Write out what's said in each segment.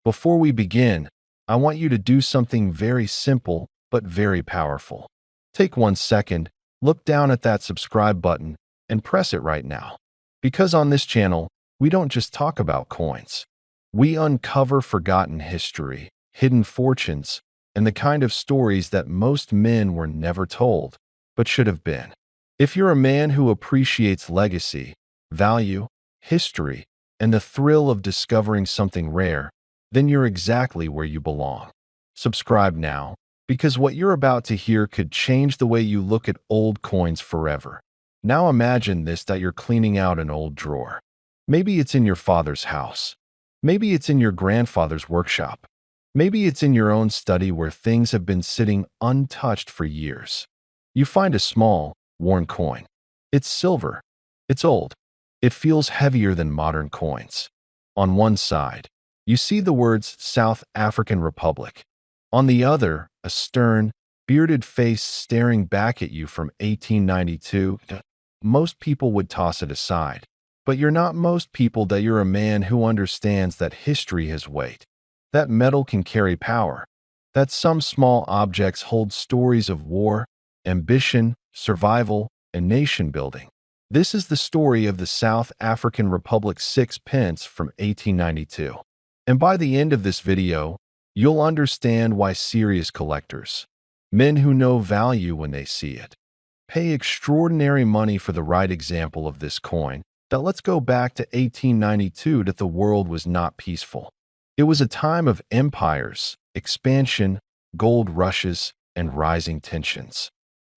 Before we begin, I want you to do something very simple but very powerful. Take 1 second, look down at that subscribe button, and press it right now. Because on this channel, we don't just talk about coins. We uncover forgotten history, hidden fortunes, and the kind of stories that most men were never told, but should have been. If you're a man who appreciates legacy, value, history, and the thrill of discovering something rare, then you're exactly where you belong. Subscribe now, because what you're about to hear could change the way you look at old coins forever. Now imagine this: that you're cleaning out an old drawer. Maybe it's in your father's house. Maybe it's in your grandfather's workshop. Maybe it's in your own study where things have been sitting untouched for years. You find a small, worn coin. It's silver. It's old. It feels heavier than modern coins. On one side, you see the words South African Republic. On the other, a stern, bearded face staring back at you from 1892. Most people would toss it aside. But you're not most people. That you're a man who understands that history has weight. That metal can carry power. That some small objects hold stories of war, ambition, survival, and nation building. This is the story of the South African Republic 6 pence from 1892. And by the end of this video, you'll understand why serious collectors, men who know value when they see it, pay extraordinary money for the right example of this coin. Now let's go back to 1892. That the world was not peaceful. It was a time of empires, expansion, gold rushes, and rising tensions.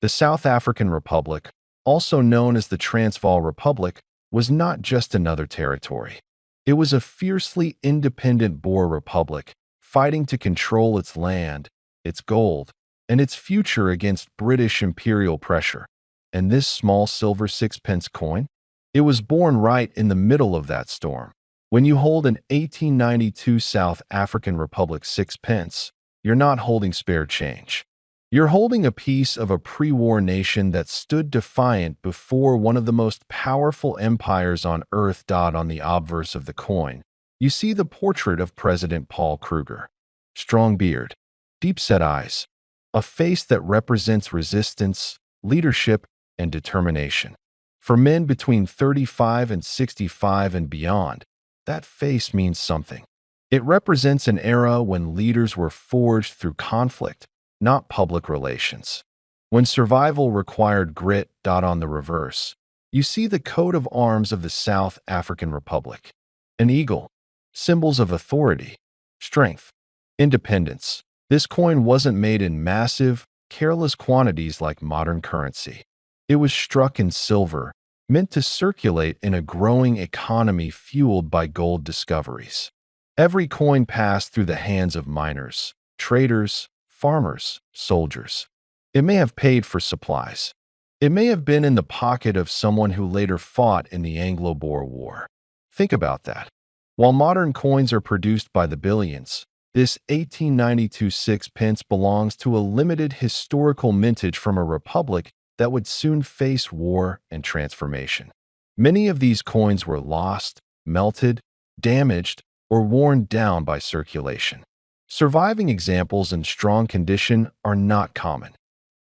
The South African Republic, also known as the Transvaal Republic, was not just another territory. It was a fiercely independent Boer republic, fighting to control its land, its gold, and its future against British imperial pressure. And this small silver 6-pence coin? It was born right in the middle of that storm. When you hold an 1892 South African Republic 6 pence, you're not holding spare change. You're holding a piece of a pre-war nation that stood defiant before one of the most powerful empires on earth. On the obverse of the coin, you see the portrait of President Paul Kruger. Strong beard, deep-set eyes, a face that represents resistance, leadership, and determination. For men between 35 and 65 and beyond, that face means something. It represents an era when leaders were forged through conflict, not public relations. When survival required grit. On the reverse, you see the coat of arms of the South African Republic. An eagle, symbols of authority, strength, independence. This coin wasn't made in massive, careless quantities like modern currency. It was struck in silver, meant to circulate in a growing economy fueled by gold discoveries. Every coin passed through the hands of miners, traders, farmers, soldiers. It may have paid for supplies. It may have been in the pocket of someone who later fought in the Anglo-Boer War. Think about that. While modern coins are produced by the billions, this 1892 6 pence belongs to a limited historical mintage from a republic that would soon face war and transformation. Many of these coins were lost, melted, damaged, or worn down by circulation. Surviving examples in strong condition are not common.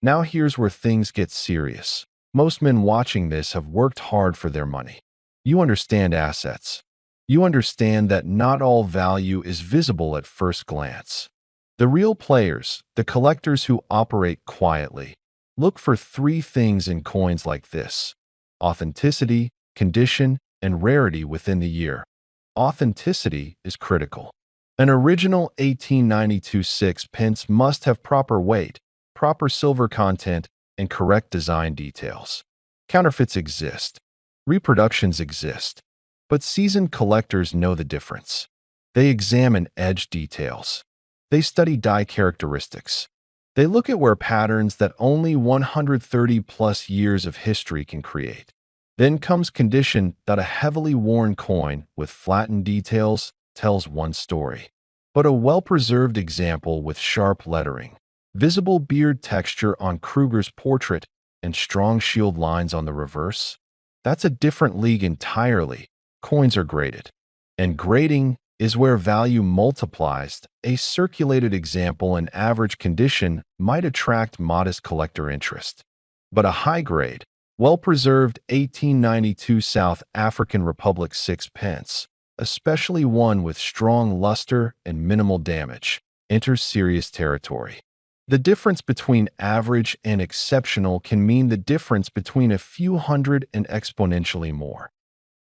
Now here's where things get serious. Most men watching this have worked hard for their money. You understand assets. You understand that not all value is visible at first glance. The real players, the collectors who operate quietly, look for 3 things in coins like this: authenticity, condition, and rarity within the year. Authenticity is critical. An original 1892 6 pence must have proper weight, proper silver content, and correct design details. Counterfeits exist. Reproductions exist. But seasoned collectors know the difference. They examine edge details. They study die characteristics. They look at where patterns that only 130+ years of history can create. Then comes condition. A heavily worn coin with flattened details tells one story. But a well-preserved example with sharp lettering, visible beard texture on Kruger's portrait, and strong shield lines on the reverse, that's a different league entirely. Coins are graded. And grading is where value multiplies. A circulated example in average condition might attract modest collector interest. But a high-grade, well-preserved 1892 South African Republic 6 pence, especially one with strong luster and minimal damage, enters serious territory. The difference between average and exceptional can mean the difference between a few hundred and exponentially more.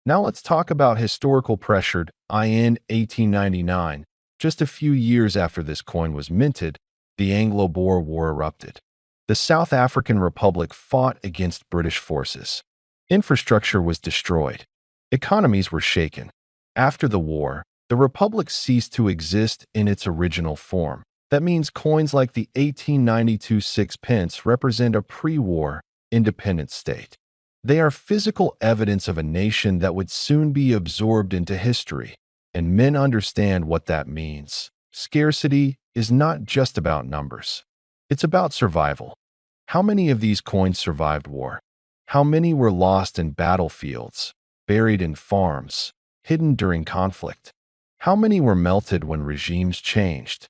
Now let's talk about historical pressured in 1899. Just a few years after this coin was minted, the Anglo-Boer War erupted. The South African Republic fought against British forces. Infrastructure was destroyed. Economies were shaken. After the war, the Republic ceased to exist in its original form. That means coins like the 1892 6 pence represent a pre-war, independent state. They are physical evidence of a nation that would soon be absorbed into history, and men understand what that means. Scarcity is not just about numbers. It's about survival. How many of these coins survived war? How many were lost in battlefields, buried in farms, hidden during conflict? How many were melted when regimes changed?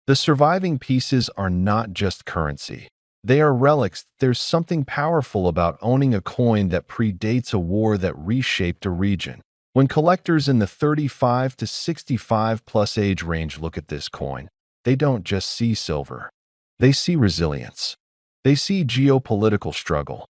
The surviving pieces are not just currency. They are relics. There's something powerful about owning a coin that predates a war that reshaped a region. When collectors in the 35 to 65 plus age range look at this coin, they don't just see silver. They see resilience. They see geopolitical struggle.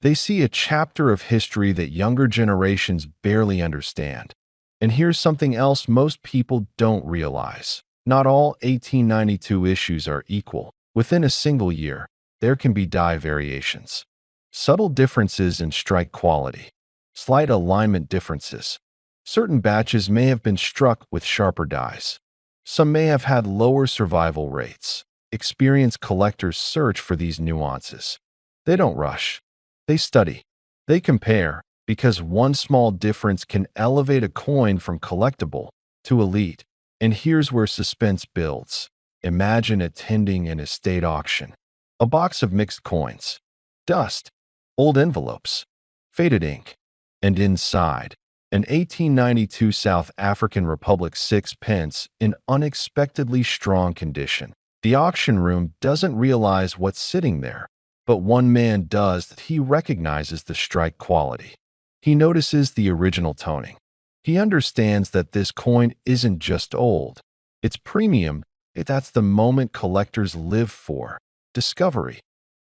They see a chapter of history that younger generations barely understand. And here's something else most people don't realize. Not all 1892 issues are equal. Within a single year, there can be die variations, subtle differences in strike quality, slight alignment differences. Certain batches may have been struck with sharper dies. Some may have had lower survival rates. Experienced collectors search for these nuances. They don't rush. They study. They compare, because one small difference can elevate a coin from collectible to elite. And here's where suspense builds. Imagine attending an estate auction. A box of mixed coins, dust, old envelopes, faded ink, and inside, an 1892 South African Republic 6 pence in unexpectedly strong condition. The auction room doesn't realize what's sitting there, but one man does. He recognizes the strike quality. He notices the original toning. He understands that this coin isn't just old. It's premium. That's the moment collectors live for. Discovery.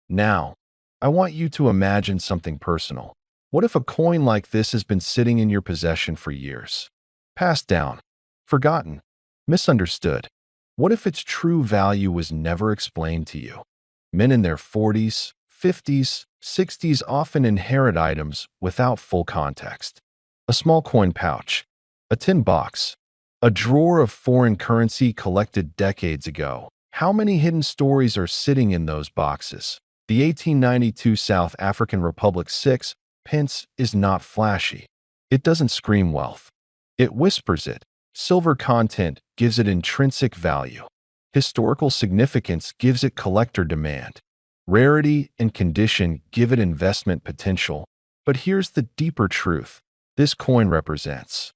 Now, I want you to imagine something personal. What if a coin like this has been sitting in your possession for years? Passed down, forgotten, misunderstood. What if its true value was never explained to you? Men in their 40s, 50s, 60s often inherit items without full context. A small coin pouch, a tin box, a drawer of foreign currency collected decades ago. How many hidden stories are sitting in those boxes? The 1892 South African Republic 6 pence is not flashy. It doesn't scream wealth. It whispers it. Silver content gives it intrinsic value. Historical significance gives it collector demand. Rarity and condition give it investment potential. But here's the deeper truth. This coin represents